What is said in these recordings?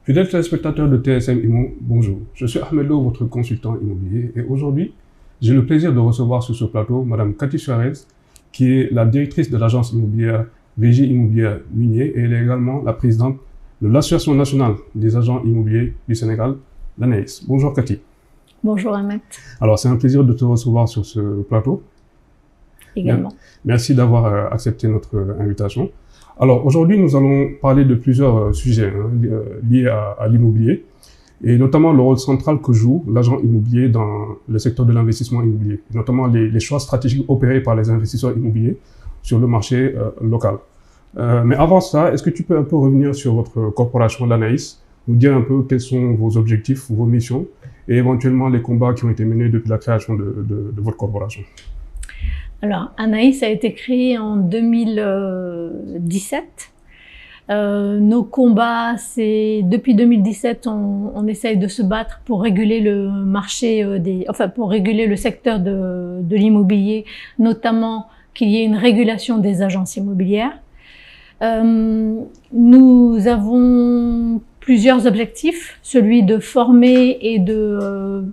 Fidèles téléspectateurs de TSM Immo, bonjour. Je suis Ahmed Lo, votre consultant immobilier, et aujourd'hui, j'ai le plaisir de recevoir sur ce plateau Madame Cathy Suarez, qui est la directrice de l'agence immobilière Régie Immobilière Minier, et elle est également la présidente de l'Association nationale des agents immobiliers du Sénégal, l'ANAIS. Bonjour Cathy. Bonjour Ahmed. Alors, c'est un plaisir de te recevoir sur ce plateau. Également. Merci d'avoir accepté notre invitation. Alors, aujourd'hui, nous allons parler de plusieurs sujets liés à l'immobilier, et notamment le rôle central que joue l'agent immobilier dans le secteur de l'investissement immobilier, notamment les choix stratégiques opérés par les investisseurs immobiliers sur le marché local. Mais avant ça, est-ce que tu peux un peu revenir sur votre corporation, l'ANAIS, nous dire un peu quels sont vos objectifs, vos missions, et éventuellement les combats qui ont été menés depuis la création de votre corporation? Alors, ANAIS a été créé en 2017. Nos combats, c'est depuis 2017, on essaye de se battre pour réguler le marché pour réguler le secteur de l'immobilier, notamment qu'il y ait une régulation des agences immobilières. Nous avons plusieurs objectifs, celui de former et de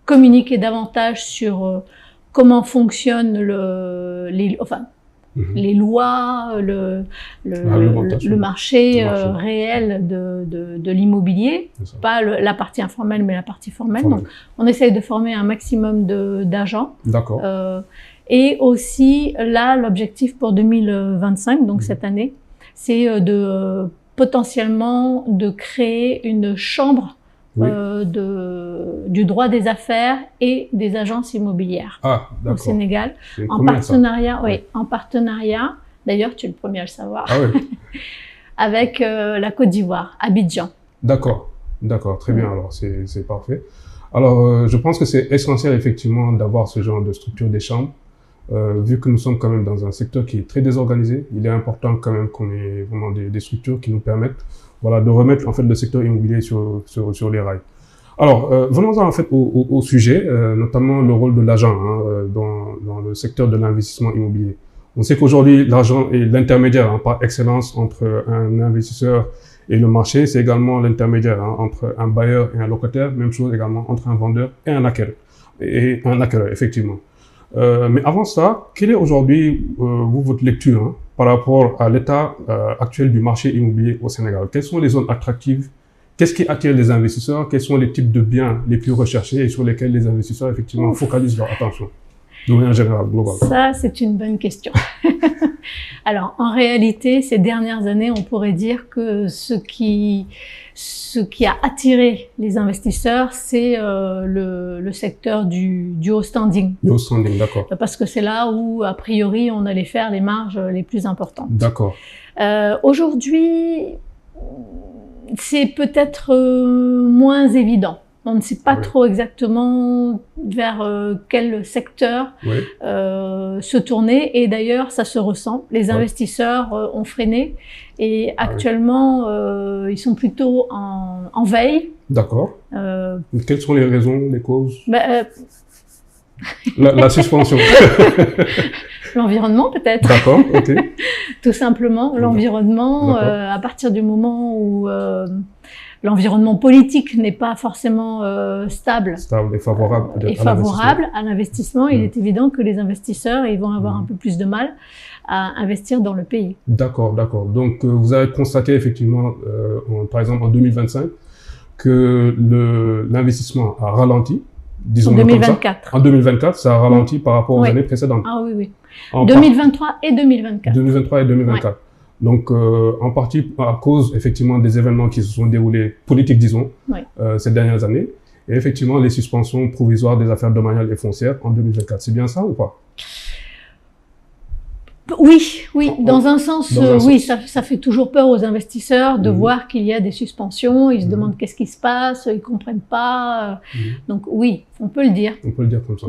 communiquer davantage sur comment fonctionnent les lois, le marché réel de l'immobilier, pas la partie informelle mais la partie formelle. Donc, on essaye de former un maximum d'agents. D'accord. Et aussi, là, l'objectif pour 2025, donc cette année, c'est potentiellement de créer une chambre du droit des affaires et des agences immobilières au Sénégal, en partenariat, en partenariat, d'ailleurs tu es le premier à le savoir, avec la Côte d'Ivoire, Abidjan. D'accord, très bien, alors c'est parfait. Alors je pense que c'est essentiel effectivement d'avoir ce genre de structure des chambres, vu que nous sommes quand même dans un secteur qui est très désorganisé. Il est important quand même qu'on ait vraiment des structures qui nous permettent de remettre en fait le secteur immobilier sur les rails. Alors, venons-en en fait au sujet, notamment le rôle de l'agent dans le secteur de l'investissement immobilier. On sait qu'aujourd'hui, l'agent est l'intermédiaire par excellence entre un investisseur et le marché. C'est également l'intermédiaire entre un bailleur et un locataire. Même chose également entre un vendeur et un acquéreur. Effectivement. Mais avant ça, quelle est aujourd'hui votre lecture par rapport à l'état actuel du marché immobilier au Sénégal? Quelles sont les zones attractives? Qu'est-ce qui attire les investisseurs? Quels sont les types de biens les plus recherchés et sur lesquels les investisseurs effectivement focalisent leur attention? De manière générale, globale. Ça, c'est une bonne question. Alors, en réalité, ces dernières années, on pourrait dire que ce qui a attiré les investisseurs, c'est le secteur du haut standing. Du haut standing, d'accord. Parce que c'est là où, a priori, on allait faire les marges les plus importantes. D'accord. Aujourd'hui, c'est peut-être moins évident. On ne sait pas trop exactement vers quel secteur se tourner. Et d'ailleurs, ça se ressent. Les investisseurs ont freiné. Et actuellement, ils sont plutôt en veille. D'accord. Quelles sont les raisons, les causes? La suspension. L'environnement peut-être. D'accord, ok. Tout simplement, l'environnement, à partir du moment où l'environnement politique n'est pas forcément stable et favorable à l'investissement, il est évident que les investisseurs ils vont avoir un peu plus de mal à investir dans le pays. D'accord. Donc, vous avez constaté effectivement, par exemple en 2025, que l'investissement a ralenti. Disons en 2024. En 2024, ça a ralenti par rapport aux années précédentes. Ah oui. 2023 et 2024. 2023 et 2024. Donc, en partie à cause, effectivement, des événements qui se sont déroulés, politiques, disons, ces dernières années. Et effectivement, les suspensions provisoires des affaires domaniales et foncières en 2024. C'est bien ça ou pas? Oui, dans un sens, ça fait toujours peur aux investisseurs de voir qu'il y a des suspensions, ils se demandent qu'est-ce qui se passe, ils comprennent pas. Donc oui, on peut le dire. On peut le dire comme ça.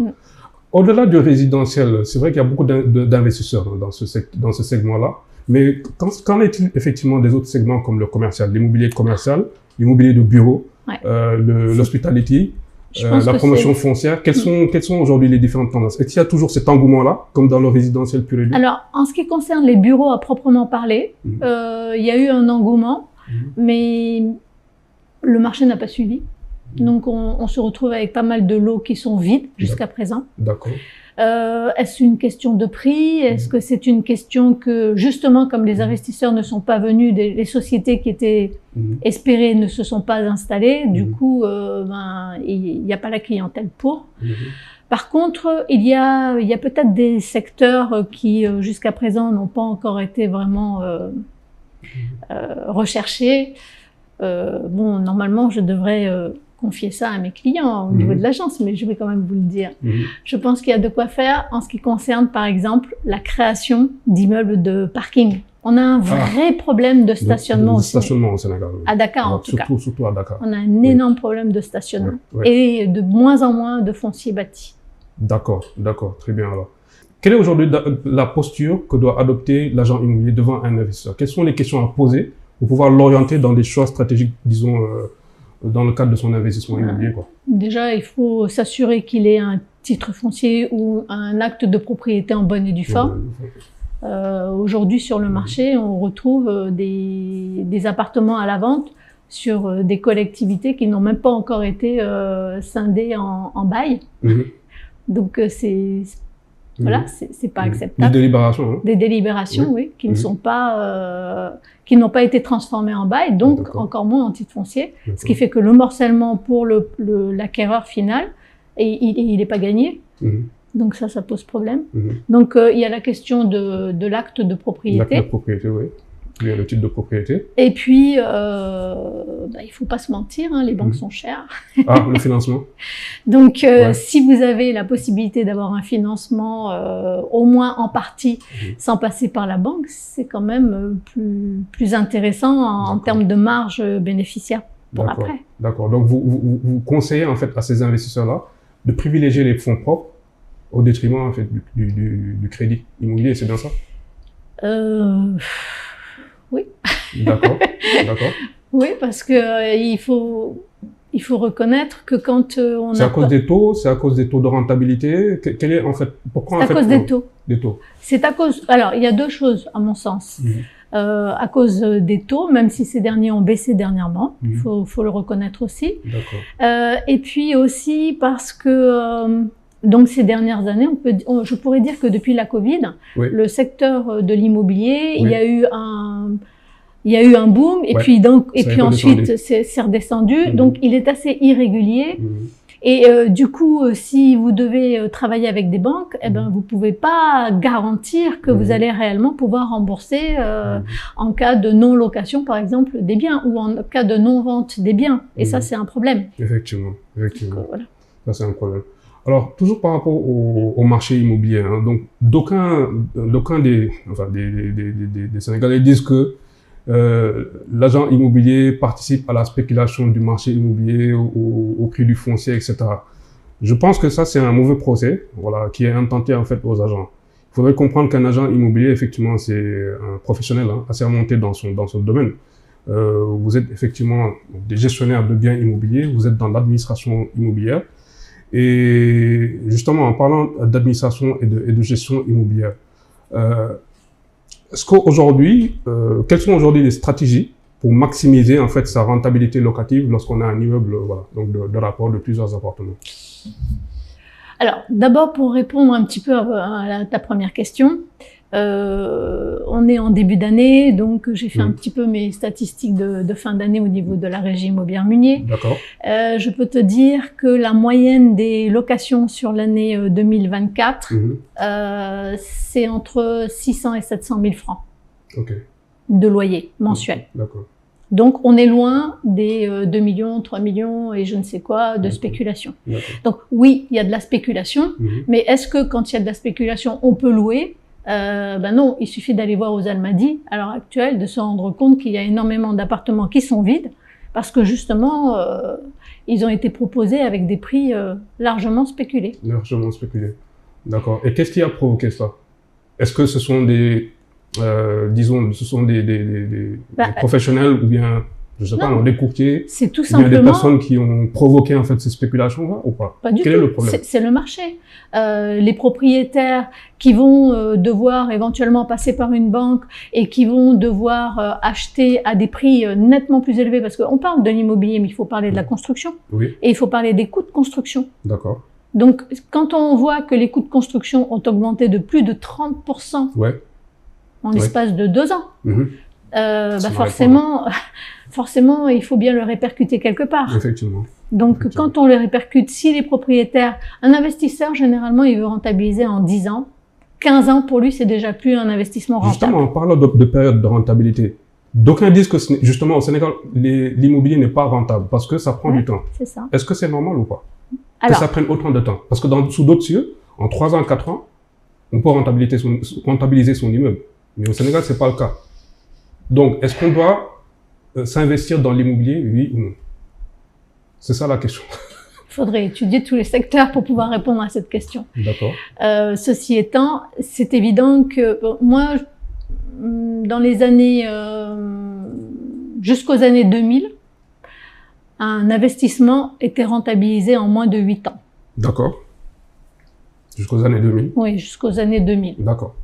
Au-delà du résidentiel, c'est vrai qu'il y a beaucoup d'investisseurs dans ce segment-là, mais qu'en est-il effectivement des autres segments comme le commercial, l'immobilier commercial, l'immobilier de bureau, l'hospitality, la promotion foncière? Quelles sont aujourd'hui les différentes tendances? Est-ce qu'il y a toujours cet engouement-là, comme dans le résidentiel pur et dur? Alors, en ce qui concerne les bureaux à proprement parler, il y a eu un engouement, mais le marché n'a pas suivi. Donc, on se retrouve avec pas mal de lots qui sont vides jusqu'à présent. D'accord. Est-ce une question de prix? Est-ce que c'est une question que, justement, comme les investisseurs ne sont pas venus, les sociétés qui étaient espérées ne se sont pas installées, du coup, il n'y a pas la clientèle pour. Par contre, il y a peut-être des secteurs qui, jusqu'à présent, n'ont pas encore été vraiment recherchés. Bon, normalement, je devrais confier ça à mes clients au niveau de l'agence, mais je vais quand même vous le dire. Je pense qu'il y a de quoi faire en ce qui concerne, par exemple, la création d'immeubles de parking. On a un vrai problème de stationnement au Sénégal. À Dakar, en tout cas. Surtout à Dakar. On a un énorme problème de stationnement et de moins en moins de foncier bâti. D'accord, très bien alors. Quelle est aujourd'hui la posture que doit adopter l'agent immobilier devant un investisseur? Quelles sont les questions à poser pour pouvoir l'orienter dans des choix stratégiques, disons, dans le cadre de son investissement immobilier, quoi? Déjà, il faut s'assurer qu'il ait un titre foncier ou un acte de propriété en bonne et due forme. Aujourd'hui, sur le marché, on retrouve des appartements à la vente sur des collectivités qui n'ont même pas encore été scindées en bail. Donc, voilà, c'est pas acceptable. Des délibérations, hein? Des délibérations, oui, qui ne sont pas, qui n'ont pas été transformées en bail, donc encore moins en titre foncier. Ce qui fait que le morcellement pour l'acquéreur final, il n'est pas gagné. Donc ça pose problème. Donc il y a la question de l'acte de propriété. L'acte de propriété, oui. Il y a le titre de propriété. Et puis, il faut pas se mentir, hein, les banques sont chères. Ah, le financement. Donc, si vous avez la possibilité d'avoir un financement, au moins en partie, sans passer par la banque, c'est quand même plus intéressant en termes de marge bénéficiaire pour après. D'accord. Donc, vous conseillez en fait à ces investisseurs-là de privilégier les fonds propres au détriment en fait du crédit immobilier, c'est bien ça? Oui. D'accord. Oui, parce que il faut reconnaître que quand on c'est à cause des taux, c'est à cause des taux de rentabilité. Quel est en fait pourquoi c'est à cause des taux. Des taux. C'est à cause. Alors, il y a deux choses à mon sens. À cause des taux, même si ces derniers ont baissé dernièrement, faut le reconnaître aussi. D'accord. Et puis aussi parce que donc ces dernières années, je pourrais dire que depuis la Covid, le secteur de l'immobilier, il y a eu un boom et puis ensuite c'est redescendu. Donc il est assez irrégulier. Et du coup, si vous devez travailler avec des banques, vous pouvez pas garantir que vous allez réellement pouvoir rembourser en cas de non-location, par exemple, des biens ou en cas de non-vente des biens. Et ça, c'est un problème. Effectivement. Voilà. Ça, c'est un problème. Alors, toujours par rapport au marché immobilier, hein, donc d'aucuns des Sénégalais disent que l'agent immobilier participe à la spéculation du marché immobilier, au prix du foncier, etc. Je pense que ça, c'est un mauvais procès, voilà, qui est intenté en fait aux agents. Il faudrait comprendre qu'un agent immobilier, effectivement, c'est un professionnel assermenté dans son domaine. Vous êtes effectivement des gestionnaires de biens immobiliers, vous êtes dans l'administration immobilière. Et justement, en parlant d'administration et de gestion immobilière, quelles sont aujourd'hui les stratégies pour maximiser en fait sa rentabilité locative lorsqu'on a un immeuble, voilà, donc de rapport de plusieurs appartements? Alors, d'abord pour répondre un petit peu à ta première question, on est en début d'année, donc j'ai fait un petit peu mes statistiques de fin d'année au niveau de la régie immobilière Munier. D'accord. Je peux te dire que la moyenne des locations sur l'année 2024, c'est entre 600 et 700 000 francs de loyer mensuel. D'accord. Donc, on est loin des 2 millions, 3 millions et je ne sais quoi de spéculation. Donc, oui, il y a de la spéculation, mais est-ce que quand il y a de la spéculation, on peut louer? Non, il suffit d'aller voir aux Almadies à l'heure actuelle, de se rendre compte qu'il y a énormément d'appartements qui sont vides parce que justement, ils ont été proposés avec des prix largement spéculés. Largement spéculés. D'accord. Et qu'est-ce qui a provoqué ça? Est-ce que ce sont des professionnels ou bien Je sais pas, des courtiers, c'est tout il y a des simplement personnes qui ont provoqué en fait ces spéculations-là ou pas? pas du Quel tout. est le problème? C'est le marché. Les propriétaires qui vont devoir éventuellement passer par une banque et qui vont devoir acheter à des prix nettement plus élevés, parce qu'on parle de l'immobilier, mais il faut parler de la construction. Oui, Et il faut parler des coûts de construction. d'accord. Donc, quand on voit que les coûts de construction ont augmenté de plus de 30% Ouais. en l'espace de 2 ans, Mhm. forcément, il faut bien le répercuter quelque part. Effectivement. Donc, Effectivement. quand on le répercute, si les propriétaires, un investisseur, généralement, il veut rentabiliser en 10 ans. 15 ans, pour lui, c'est déjà plus un investissement rentable. Justement, en parlant de période de rentabilité, d'aucuns disent que justement au Sénégal, l'immobilier n'est pas rentable parce que ça prend Ouais. du temps. C'est ça. Est-ce que c'est normal ou pas? Que Alors, ça prenne autant de temps? Parce que sous d'autres cieux, en 3 ans, 4 ans, on peut rentabiliser son immeuble. Mais au Sénégal, c'est pas le cas. Donc, est-ce qu'on doit s'investir dans l'immobilier, oui ou non? C'est ça la question. il faudrait étudier tous les secteurs pour pouvoir répondre à cette question. D'accord. Ceci étant, c'est évident que moi, dans les années, jusqu'aux années 2000, un investissement était rentabilisé en moins de 8 ans. D'accord. Jusqu'aux années 2000. Oui, jusqu'aux années 2000. D'accord.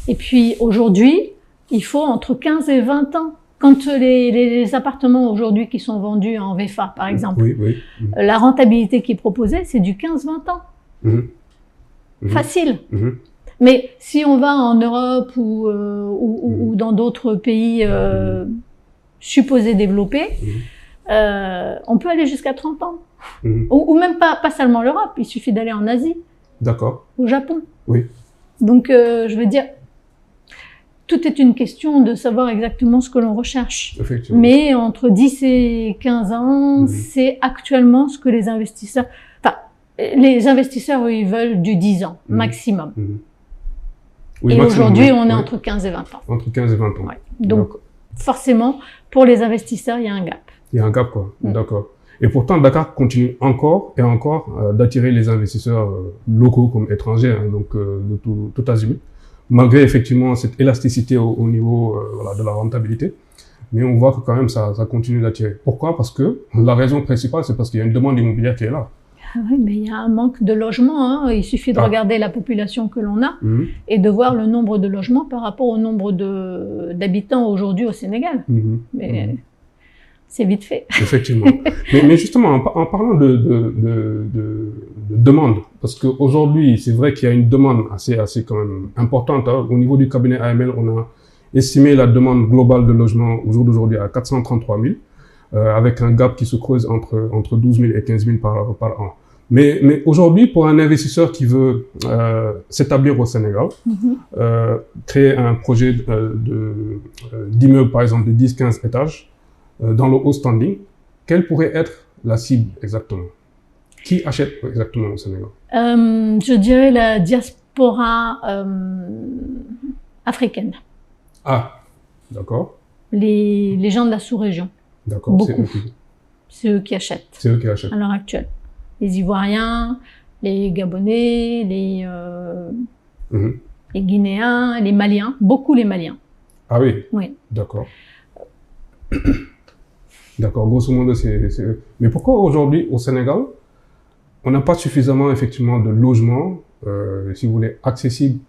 Et puis aujourd'hui, il faut entre 15 et 20 ans. Quand les appartements aujourd'hui qui sont vendus en VFA, par exemple, Oui, oui. la rentabilité qui est proposée, c'est du 15-20 ans. Mhm. Mhm. Facile. Mhm. Mais si on va en Europe ou dans d'autres pays supposés développés, on peut aller jusqu'à 30 ans. Mhm. Ou même pas seulement l'Europe, il suffit d'aller en Asie, D'accord. au Japon. Oui. Donc, je veux dire, tout est une question de savoir exactement ce que l'on recherche. Effectivement. Mais entre 10 et 15 ans, c'est actuellement ce que les investisseurs... Enfin, les investisseurs, eux, ils veulent du 10 ans, maximum. Oui, et maximum, aujourd'hui, oui. on est Oui. entre 15 et 20 ans. Entre 15 et 20 ans. Ouais. Donc, forcément, pour les investisseurs, il y a un gap. Il y a un gap, quoi. D'accord. Et pourtant, Dakar continue encore et encore d'attirer les investisseurs locaux comme étrangers, hein, donc de tout azimut, malgré effectivement cette élasticité au niveau voilà, de la rentabilité. Mais on voit que quand même ça continue d'attirer. Pourquoi? Parce que la raison principale, c'est parce qu'il y a une demande immobilière qui est là. Ah oui, mais il y a un manque de logements. Hein. Il suffit de regarder la population que l'on a et de voir le nombre de logements par rapport au nombre d'habitants aujourd'hui au Sénégal. Mais c'est vite fait. Effectivement. mais justement, en parlant de demande, parce qu'aujourd'hui, c'est vrai qu'il y a une demande assez quand même importante. Hein. Au niveau du cabinet AML, on a estimé la demande globale de logement au jour d'aujourd'hui à 433 000, avec un gap qui se creuse entre 12 000 et 15 000 par an. Mais aujourd'hui, pour un investisseur qui veut s'établir au Sénégal, créer un projet d'immeuble, par exemple, de 10-15 étages, dans le haut standing, quelle pourrait être la cible exactement? Qui achète exactement au Sénégal? Je dirais la diaspora africaine. Ah, d'accord. Les gens de la sous-région. D'accord. Beaucoup. C'est eux qui achètent. C'est eux qui achètent. À l'heure actuelle. Les Ivoiriens, les Gabonais, les Guinéens, les Maliens. Beaucoup les Maliens. Ah oui? Oui. D'accord. D'accord, grosso modo, c'est... Mais pourquoi aujourd'hui, au Sénégal, on n'a pas suffisamment, effectivement, de logements, si vous voulez, accessibles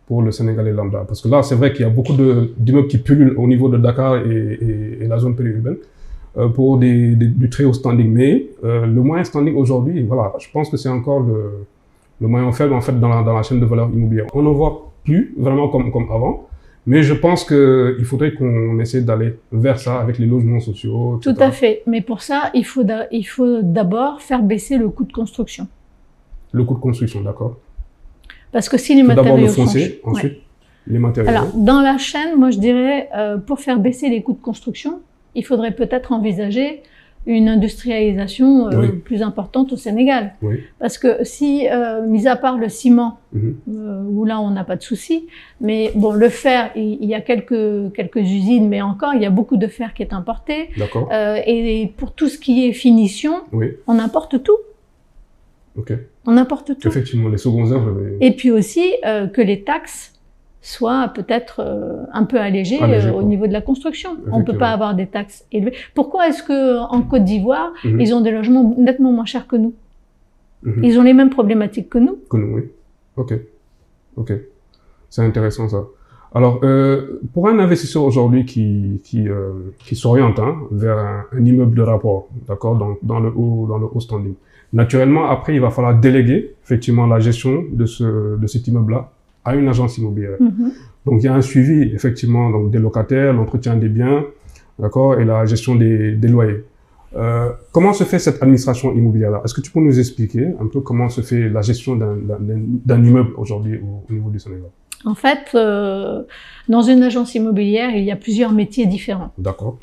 pour le Sénégalais lambda? Parce que là, c'est vrai qu'il y a beaucoup d'immeubles qui pullulent au niveau de Dakar et la zone périurbaine pour du très haut standing. Mais le moyen standing aujourd'hui, voilà, je pense que c'est encore le moyen faible, en fait, dans la chaîne de valeur immobilière. On ne voit plus vraiment comme avant. Mais je pense qu'il faudrait qu'on essaie d'aller vers ça avec les logements sociaux, etc. Tout à fait. Mais pour ça, il faut d'abord faire baisser le coût de construction. Le coût de construction, d'accord. Parce que si les matériaux d'abord le foncier, ensuite les matériaux. Alors, dans la chaîne, moi je dirais, pour faire baisser les coûts de construction, il faudrait peut-être envisager une industrialisation plus importante au Sénégal. Oui. Parce que si, mis à part le ciment, où là on n'a pas de souci, mais bon, le fer, il y a quelques usines, mais encore, il y a beaucoup de fer qui est importé. D'accord. Et pour tout ce qui est finition, on importe tout. Ok. On importe tout. Effectivement, les secondes œuvres. Et puis aussi que les taxes soit peut-être un peu allégé au niveau de la construction. On ne peut pas avoir des taxes élevées. Pourquoi est-ce qu'en Côte d'Ivoire, ils ont des logements nettement moins chers que nous? Ils ont les mêmes problématiques que nous. Que nous, oui. Ok. C'est intéressant ça. Alors, pour un investisseur aujourd'hui qui s'oriente vers un immeuble de rapport, d'accord, dans le haut standing, naturellement, après, il va falloir déléguer effectivement la gestion de cet immeuble-là à une agence immobilière. Donc, il y a un suivi effectivement donc des locataires, l'entretien des biens, d'accord, et la gestion des loyers. Comment se fait cette administration immobilière-là? Est-ce que tu peux nous expliquer un peu comment se fait la gestion d'un immeuble aujourd'hui au niveau du Sénégal? En fait, dans une agence immobilière, il y a plusieurs métiers différents. D'accord.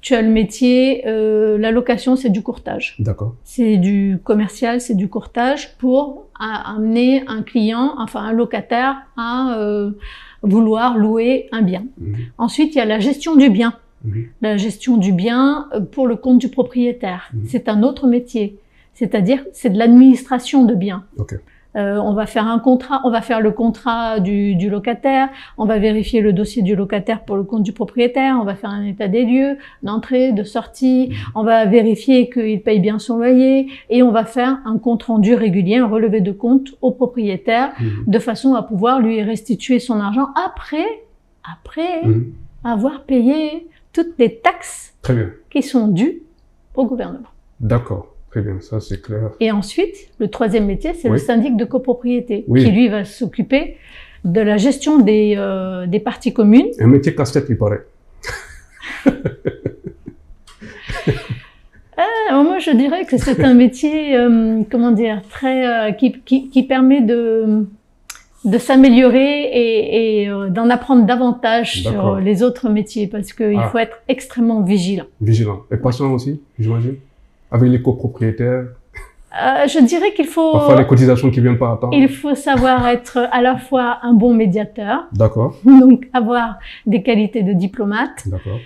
Tu as le métier, la location, c'est du courtage. D'accord. C'est du commercial, c'est du courtage pour amener un client, enfin un locataire, à vouloir louer un bien. Ensuite, il y a la gestion du bien. La gestion du bien pour le compte du propriétaire. C'est un autre métier. C'est-à-dire, c'est de l'administration de biens. On va faire un contrat, on va faire le contrat du locataire, on va vérifier le dossier du locataire pour le compte du propriétaire, on va faire un état des lieux, d'entrée, de sortie, on va vérifier qu'il paye bien son loyer et on va faire un compte rendu régulier, un relevé de compte au propriétaire de façon à pouvoir lui restituer son argent après avoir payé toutes les taxes qui sont dues au gouvernement. D'accord. Très bien, ça c'est clair. Et ensuite, le troisième métier, c'est le syndic de copropriété, qui lui va s'occuper de la gestion des parties communes. Un métier casse-tête, il paraît. Moi, je dirais que c'est un métier, comment dire, très qui permet de s'améliorer et d'en apprendre davantage sur les autres métiers, parce qu'il faut être extrêmement vigilant. Vigilant. Et patient aussi, j'imagine? Avec les copropriétaires? Je dirais qu'il faut... Parfois les cotisations qui viennent pas à temps. Il faut savoir être à la fois un bon médiateur. D'accord. Donc avoir des qualités de diplomate. D'accord.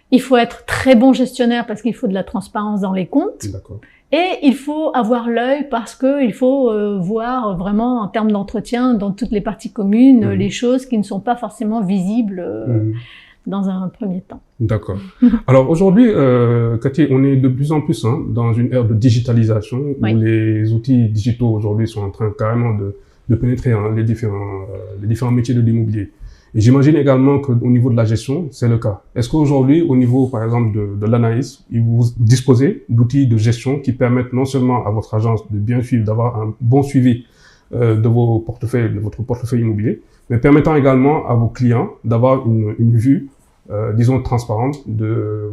Il faut être très bon gestionnaire parce qu'il faut de la transparence dans les comptes. D'accord. Et il faut avoir l'œil parce que il faut voir vraiment en termes d'entretien dans toutes les parties communes les choses qui ne sont pas forcément visibles dans un premier temps. D'accord. Alors aujourd'hui, Cathy, on est de plus en plus dans une ère de digitalisation où les outils digitaux aujourd'hui sont en train carrément de pénétrer les différents métiers de l'immobilier. Et j'imagine également qu'au niveau de la gestion, c'est le cas. Est-ce qu'aujourd'hui, au niveau, par exemple, de l'analyse, vous disposez d'outils de gestion qui permettent non seulement à votre agence de bien suivre, d'avoir un bon suivi de votre portefeuille immobilier, mais permettant également à vos clients d'avoir une vue, disons, transparente de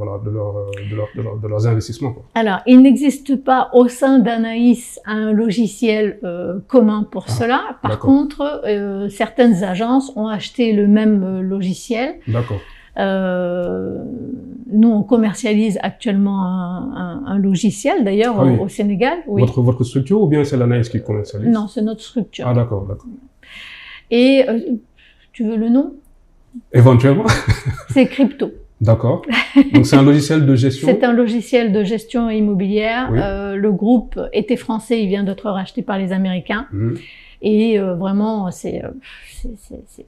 leurs investissements, quoi. Alors, il n'existe pas au sein d'Anaïs un logiciel commun pour cela. Par contre, certaines agences ont acheté le même logiciel. D'accord. Nous, on commercialise actuellement un logiciel, d'ailleurs, au Sénégal. Oui. Votre structure ou bien c'est l'Anaïs qui commercialise? Non, c'est notre structure. Ah, d'accord, d'accord. Et tu veux le nom? Éventuellement. C'est Crypto. D'accord. Donc c'est un logiciel de gestion? C'est un logiciel de gestion immobilière. Oui. Le groupe était français, il vient d'être racheté par les Américains. Et vraiment,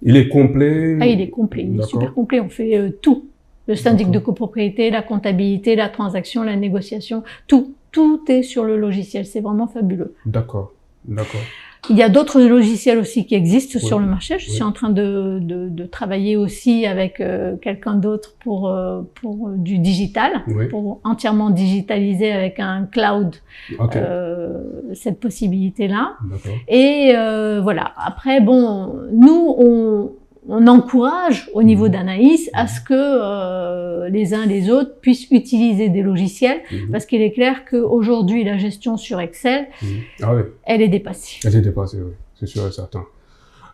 Il est complet? Ah, il est complet, il est super complet. On fait tout. Le syndic de copropriété, la comptabilité, la transaction, la négociation, tout. Tout est sur le logiciel. C'est vraiment fabuleux. D'accord, d'accord. Il y a d'autres logiciels aussi qui existent sur le marché. Je suis en train de travailler aussi avec quelqu'un d'autre pour du digital, pour entièrement digitaliser avec un cloud cette possibilité-là. Et voilà. Après, bon, nous, on encourage au niveau d'Anaïs à ce que les uns les autres puissent utiliser des logiciels, parce qu'il est clair qu'aujourd'hui, la gestion sur Excel, elle est dépassée. Elle est dépassée, oui, c'est sûr et certain.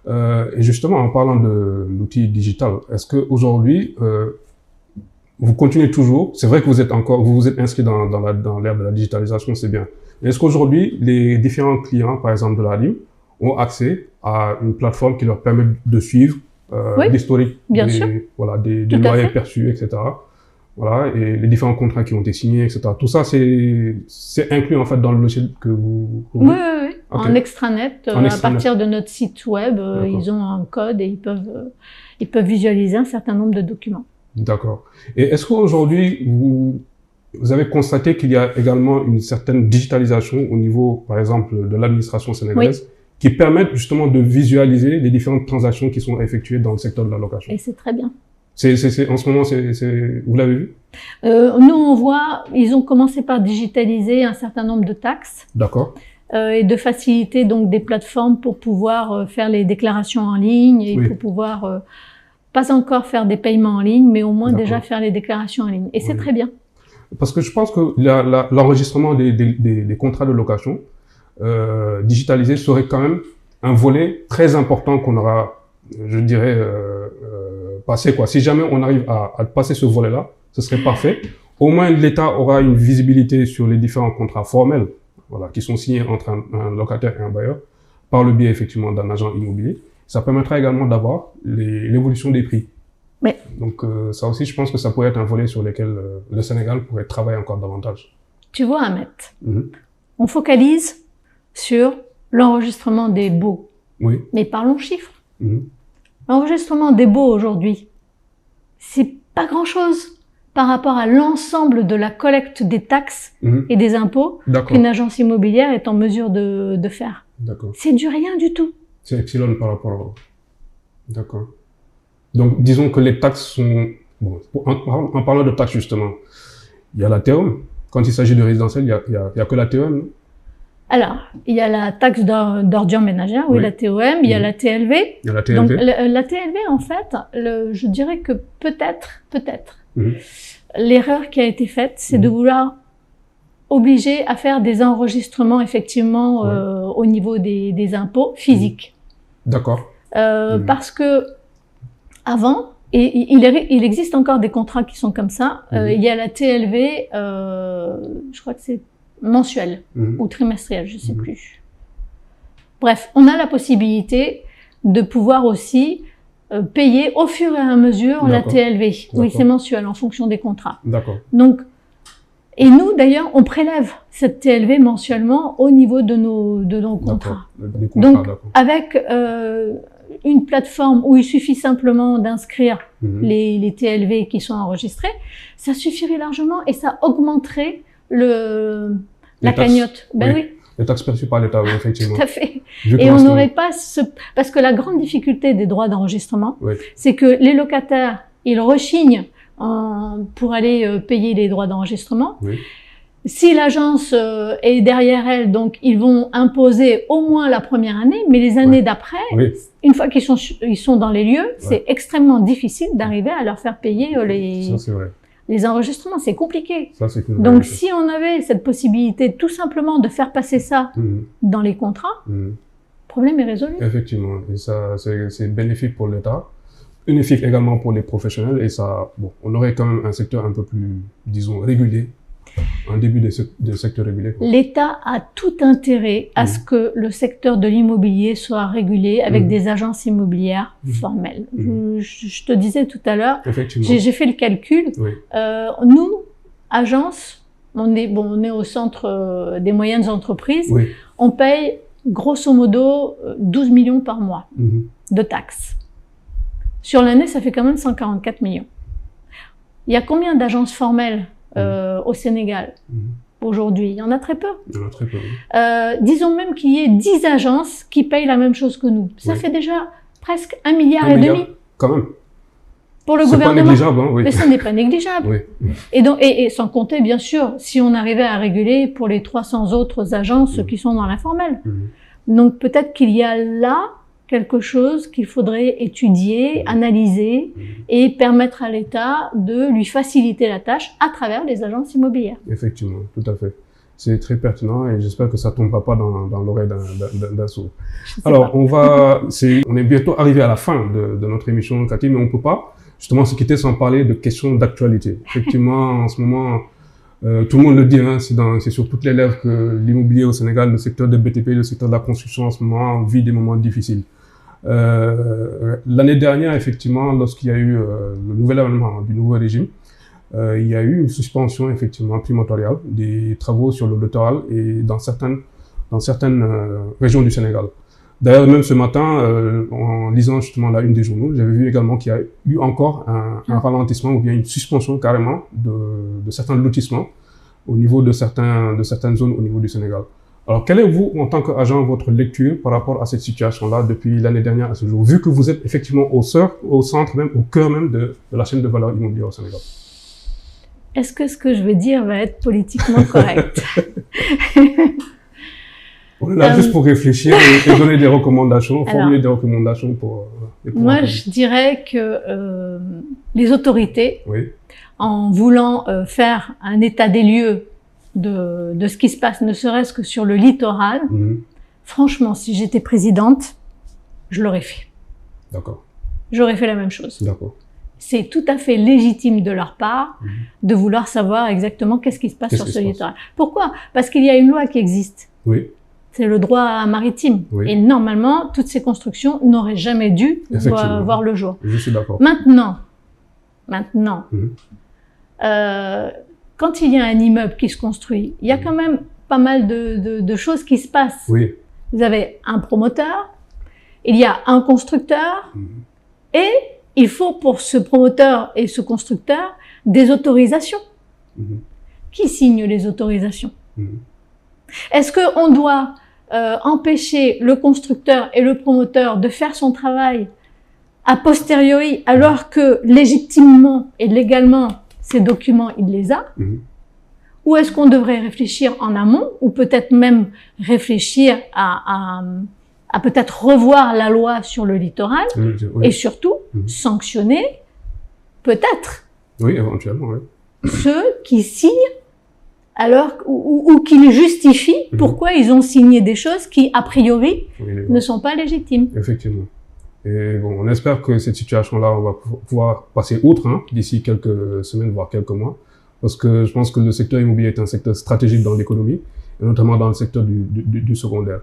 Et justement, en parlant de l'outil digital, est-ce qu'aujourd'hui, vous continuez toujours, c'est vrai que vous vous êtes inscrit dans l'ère de la digitalisation, c'est bien. Mais est-ce qu'aujourd'hui, les différents clients, par exemple de la LIM, ont accès à une plateforme qui leur permet de suivre l'historique des loyers perçus, etc. Voilà, et les différents contrats qui ont été signés, etc. Tout ça, c'est inclus en fait dans le logiciel que vous... Oui. En extranet, En à extranet. partir de notre site web, ils ont un code et ils peuvent visualiser un certain nombre de documents. D'accord. Et est-ce qu'aujourd'hui, vous avez constaté qu'il y a également une certaine digitalisation au niveau, par exemple, de l'administration sénégalaise, qui permettent justement de visualiser les différentes transactions qui sont effectuées dans le secteur de la location? Et c'est très bien. En ce moment, vous l'avez vu? Nous, on voit, ils ont commencé par digitaliser un certain nombre de taxes. D'accord. Et de faciliter donc des plateformes pour pouvoir faire les déclarations en ligne et pour pouvoir pas encore faire des paiements en ligne, mais au moins déjà faire les déclarations en ligne. Et c'est très bien. Parce que je pense que l'enregistrement des contrats de location digitalisés serait quand même un volet très important qu'on aura, je dirais, passé, quoi. Si jamais on arrive à passer ce volet-là, ce serait parfait. Au moins, l'État aura une visibilité sur les différents contrats formels, voilà, qui sont signés entre un locataire et un bailleur, par le biais effectivement d'un agent immobilier. Ça permettra également d'avoir l'évolution des prix. Mais... Donc ça aussi, je pense que ça pourrait être un volet sur lequel le Sénégal pourrait travailler encore davantage. Tu vois, Ahmed, on focalise sur l'enregistrement des baux. Oui. Mais parlons chiffres. L'enregistrement des baux aujourd'hui, c'est pas grand-chose par rapport à l'ensemble de la collecte des taxes et des impôts qu'une agence immobilière est en mesure de faire. D'accord. C'est du rien du tout. C'est excellent par rapport à... D'accord. Donc, disons que les taxes sont... Bon, en parlant de taxes, justement, il y a la TEOM. Quand il s'agit de résidentiel, il y a que la TEOM. Alors, il y a la taxe d'ordures ménagères, oui, la TOM, il y a la TLV. Il y a la TLV. Donc, la TLV, en fait, je dirais que peut-être, l'erreur qui a été faite, c'est de vouloir obliger à faire des enregistrements, effectivement, au niveau des impôts physiques. D'accord. Parce que, avant, et il existe encore des contrats qui sont comme ça, il y a la TLV, je crois que c'est mensuel ou trimestriel, je sais plus. Bref, on a la possibilité de pouvoir aussi payer au fur et à mesure la TLV. Oui, c'est mensuel en fonction des contrats. D'accord. Donc, et nous, d'ailleurs, on prélève cette TLV mensuellement au niveau de nos contrats. Donc, avec une plateforme où il suffit simplement d'inscrire les TLV qui sont enregistrés, ça suffirait largement et ça augmenterait la cagnotte. Ben oui. Les taxes perçues par l'État, oui, effectivement. Tout à fait. Et on n'aurait pas parce que la grande difficulté des droits d'enregistrement, c'est que les locataires, ils rechignent pour aller payer les droits d'enregistrement. Si l'agence est derrière elle, donc ils vont imposer au moins la première année, mais les années d'après, une fois qu'ils sont dans les lieux, c'est extrêmement difficile d'arriver à leur faire payer les enregistrements. C'est compliqué. Donc si on avait cette possibilité tout simplement de faire passer ça dans les contrats, le problème est résolu. Effectivement, et ça c'est bénéfique pour l'État. Bénéfique également pour les professionnels et ça, bon, on aurait quand même un secteur un peu plus, disons, régulier, un début de secteur régulé. L'État a tout intérêt à ce que le secteur de l'immobilier soit régulé avec des agences immobilières formelles. Je te disais tout à l'heure, j'ai fait le calcul. Nous, agence, on est au centre des moyennes entreprises, on paye grosso modo 12 millions par mois de taxes. Sur l'année, ça fait quand même 144 millions. Il y a combien d'agences formelles au Sénégal aujourd'hui? Il y en a très peu. Il y en a très peu. Disons même qu'il y ait 10 agences qui payent la même chose que nous. Ça fait déjà presque 1,5 milliard. Quand même. Pour le gouvernement. C'est pas négligeable, hein, Mais ça n'est pas négligeable. Et donc, et sans compter, bien sûr, si on arrivait à réguler pour les 300 autres agences qui sont dans l'informel. Donc peut-être qu'il y a là quelque chose qu'il faudrait étudier, analyser et permettre à l'État de lui faciliter la tâche à travers les agences immobilières. Effectivement, tout à fait. C'est très pertinent et j'espère que ça tombera pas dans l'oreille d'un sourd. Alors, on est bientôt arrivé à la fin de notre émission, Cathy, mais on peut pas justement se quitter sans parler de questions d'actualité. Effectivement, en ce moment, tout le monde le dit, hein, c'est sur toutes les lèvres que l'immobilier au Sénégal, le secteur de BTP, le secteur de la construction en ce moment vit des moments difficiles. L'année dernière, effectivement, lorsqu'il y a eu le nouvel avènement du nouveau régime, il y a eu une suspension effectivement primatoriale des travaux sur le littoral et dans certaines dans certaines régions du Sénégal. D'ailleurs, même ce matin, en lisant justement la une des journaux, j'avais vu également qu'il y a eu encore un ralentissement ou bien une suspension carrément de certains lotissements au niveau de certaines zones au niveau du Sénégal. Alors, quelle est, vous, en tant qu'agent, votre lecture par rapport à cette situation-là depuis l'année dernière à ce jour, vu que vous êtes effectivement au centre même, au cœur même de la chaîne de valeur immobilière au Sénégal? Est-ce que ce que je vais dire va être politiquement correct? On est là juste pour réfléchir et donner des recommandations, formuler des recommandations pour moi, je dirais que les autorités, oui, en voulant faire un état des lieux de ce qui se passe, ne serait-ce que sur le littoral, franchement, si j'étais présidente, je l'aurais fait. D'accord. J'aurais fait la même chose. D'accord. C'est tout à fait légitime de leur part de vouloir savoir exactement qu'est-ce qui se passe sur ce littoral. Pourquoi? Parce qu'il y a une loi qui existe. Oui. C'est le droit maritime. Oui. Et normalement, toutes ces constructions n'auraient jamais dû voir le jour. Je suis d'accord. Maintenant, quand il y a un immeuble qui se construit, il y a quand même pas mal de choses qui se passent. Oui. Vous avez un promoteur, il y a un constructeur, et il faut pour ce promoteur et ce constructeur des autorisations. Qui signe les autorisations? Est-ce qu'on doit empêcher le constructeur et le promoteur de faire son travail a posteriori alors que légitimement et légalement ces documents il les a? Ou est-ce qu'on devrait réfléchir en amont ou peut-être même réfléchir à peut-être revoir la loi sur le littoral et surtout sanctionner peut-être éventuellement, ceux qui signent alors ou qui justifient pourquoi ils ont signé des choses qui a priori ne sont pas légitimes. Effectivement. Et bon, on espère que cette situation-là, on va pouvoir passer outre d'ici quelques semaines, voire quelques mois, parce que je pense que le secteur immobilier est un secteur stratégique dans l'économie, et notamment dans le secteur du secondaire.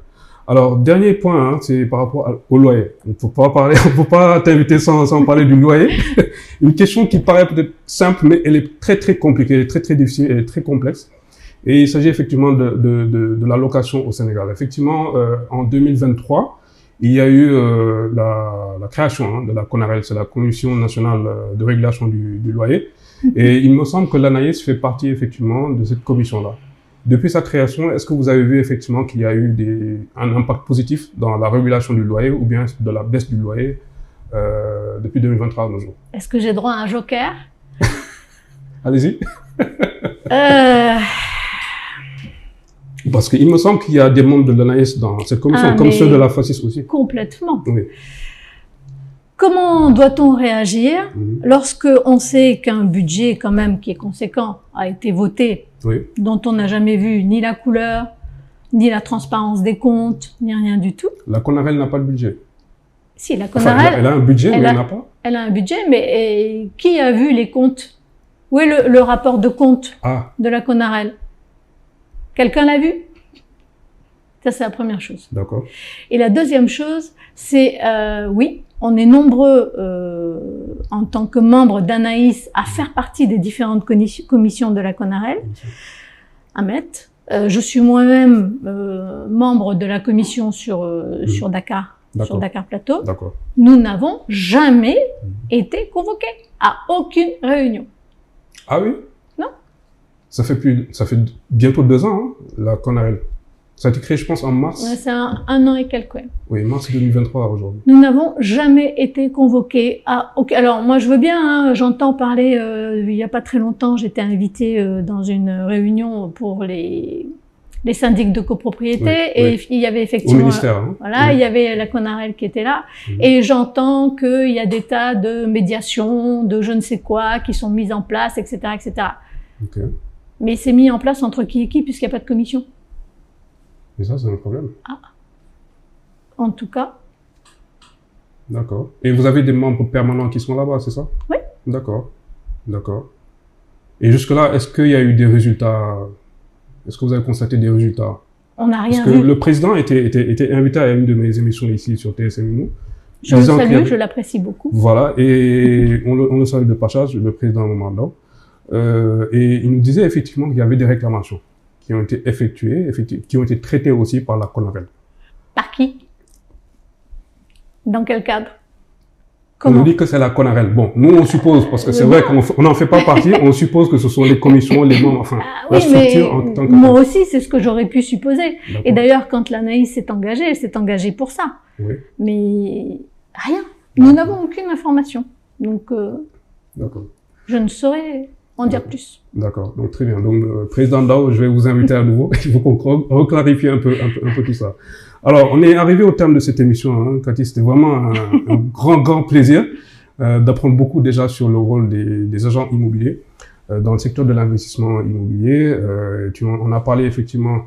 Alors, dernier point, c'est par rapport au loyer. On ne peut pas t'inviter sans parler du loyer. Une question qui paraît peut-être simple, mais elle est très très compliquée, très très difficile et très complexe. Et il s'agit effectivement de la location au Sénégal. Effectivement, en 2023, il y a eu la création de la CONAREL, c'est la Commission nationale de régulation du loyer. Et il me semble que l'ANAIS fait partie effectivement de cette commission-là. Depuis sa création, est-ce que vous avez vu effectivement qu'il y a eu un impact positif dans la régulation du loyer ou bien de la baisse du loyer depuis 2023 à nos jours? Est-ce que j'ai droit à un joker? Allez-y. Parce qu'il me semble qu'il y a des membres de l'ANAIS dans cette commission, comme ceux de la FACIS aussi. Complètement. Oui. Comment doit-on réagir lorsque on sait qu'un budget quand même qui est conséquent a été voté, dont on n'a jamais vu ni la couleur, ni la transparence des comptes, ni rien du tout? La CONAREL n'a pas de budget. Si, la CONAREL... elle a un budget, mais elle n'a pas. Elle a un budget, mais qui a vu les comptes? Où est le rapport de compte de la CONAREL? Quelqu'un l'a vu? Ça, c'est la première chose. D'accord. Et la deuxième chose, c'est, oui, on est nombreux en tant que membres d'ANAIS à faire partie des différentes commissions de la CONAREL. Ahmed, je suis moi-même membre de la commission sur Dakar, sur Dakar Plateau. D'accord. Nous n'avons jamais été convoqués à aucune réunion. Ah oui? Non. Ça fait bientôt 2 ans, la CONAREL. Ça a été créé, je pense, en mars. Ouais, c'est un an et quelques. Oui, mars 2023 aujourd'hui. Nous n'avons jamais été convoqués à aucun... Alors, moi, je veux bien, j'entends parler, il y a pas très longtemps, j'étais invitée dans une réunion pour les syndics de copropriété et il y avait effectivement... Au ministère, il y avait la CONAREL qui était là et j'entends qu'il y a des tas de médiations, de je ne sais quoi, qui sont mises en place, etc., etc. Okay. Mais c'est mis en place entre qui et qui puisqu'il n'y a pas de commission? Mais ça, c'est un problème. En tout cas. D'accord. Et vous avez des membres permanents qui sont là-bas, c'est ça? Oui. D'accord. D'accord. Et jusque-là, est-ce qu'il y a eu des résultats? Est-ce que vous avez constaté des résultats? On n'a rien vu. Parce que vu. le président était invité à une de mes émissions ici sur TSM. Je le salue, je l'apprécie beaucoup. Voilà. Et on le salue de passage, le président Momando. Et il nous disait effectivement qu'il y avait des réclamations qui ont été effectués, qui ont été traités aussi par la CONAREL. Par qui? Dans quel cadre? On nous dit que c'est la CONAREL. Bon, nous on suppose, parce que c'est vrai qu'on n'en fait pas partie, on suppose que ce sont les commissions, les membres, enfin, la structure en tant que... Moi aussi, c'est ce que j'aurais pu supposer. Et d'ailleurs, quand l'Anaïs s'est engagée, elle s'est engagée pour ça. Oui. Mais rien. Nous n'avons aucune information. Donc, je ne saurais en dire plus. D'accord, donc très bien. Donc, Président Ndao, je vais vous inviter à nouveau. Il faut qu'on reclarifie un peu tout ça. Alors, on est arrivé au terme de cette émission, hein, Cathy. C'était vraiment un grand plaisir d'apprendre beaucoup déjà sur le rôle des agents immobiliers dans le secteur de l'investissement immobilier. On a parlé effectivement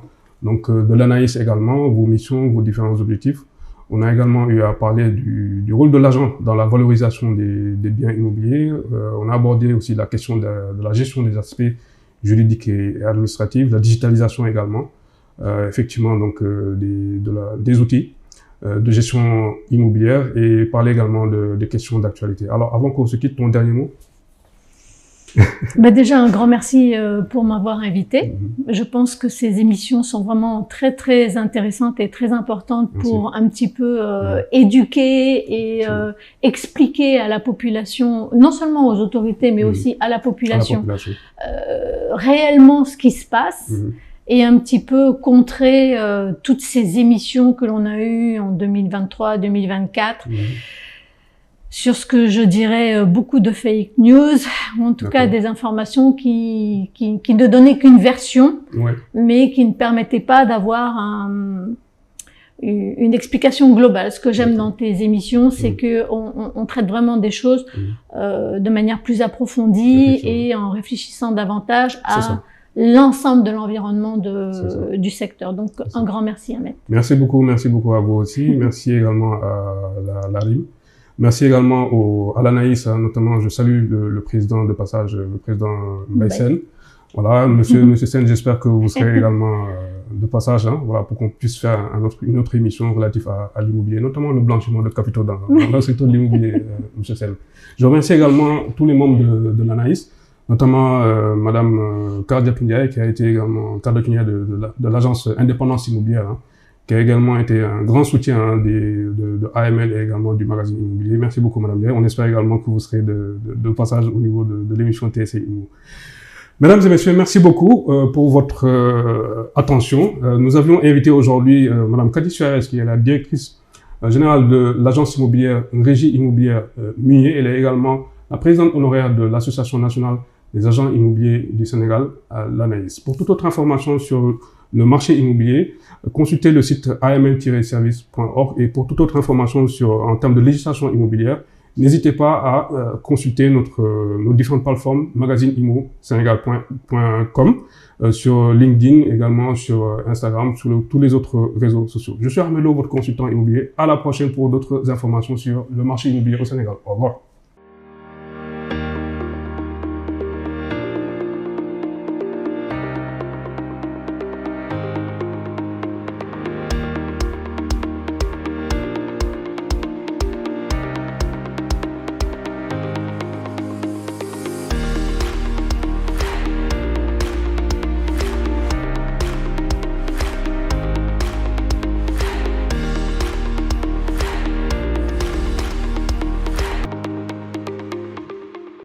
donc de l'Anaïs également, vos missions, vos différents objectifs. On a également eu à parler du rôle de l'agent dans la valorisation des biens immobiliers. On a abordé aussi la question de la gestion des aspects juridiques et administratifs, la digitalisation également. Effectivement donc des outils de gestion immobilière et parler également des questions d'actualité. Alors avant qu'on se quitte, ton dernier mot? Déjà un grand merci pour m'avoir invité. Je pense que ces émissions sont vraiment très intéressantes et très importantes pour un petit peu éduquer et expliquer à la population, non seulement aux autorités mais aussi à la population, réellement ce qui se passe. Et un petit peu contrer toutes ces émissions que l'on a eues en 2023-2024 sur ce que je dirais beaucoup de fake news, ou en tout cas des informations qui ne donnaient qu'une version, mais qui ne permettaient pas d'avoir une explication globale. Ce que j'aime dans tes émissions, c'est que on traite vraiment des choses de manière plus approfondie et en réfléchissant davantage à l'ensemble de l'environnement du secteur. Donc, un grand merci, Ahmed. Merci beaucoup à vous aussi. Merci également à la RIM. Merci également à l'Anaïs, notamment, je salue le président de passage, le président Mbaye. Voilà, monsieur Sen, j'espère que vous serez également de passage, hein, voilà, pour qu'on puisse faire une autre émission relative à l'immobilier, notamment le blanchiment de capitaux dans le secteur de l'immobilier, monsieur Sen. Je remercie également tous les membres de l'Anaïs, notamment Madame Kardiak Ndiaye, qui a été également Kardiak Ndiaye de l'agence Indépendance Immobilière, hein, qui a également été un grand soutien de AML et également du magazine immobilier. Merci beaucoup, Madame Ndiaye. On espère également que vous serez de passage au niveau de l'émission TSC Immo. Mesdames et messieurs, merci beaucoup pour votre attention. Nous avions invité aujourd'hui Madame Cathy Suarez, qui est la directrice générale de l'agence immobilière Régie Immobilière Munier. Elle est également la présidente honoraire de l'Association nationale des agents immobiliers du Sénégal, l'ANAIS. Pour toute autre information sur le marché immobilier, consultez le site aml-service.org et pour toute autre information en termes de législation immobilière, n'hésitez pas à consulter nos différentes plateformes, magazineimmo-sénégal.com, sur LinkedIn, également sur Instagram, sur tous les autres réseaux sociaux. Je suis Ahmed Lo, votre consultant immobilier. À la prochaine pour d'autres informations sur le marché immobilier au Sénégal. Au revoir.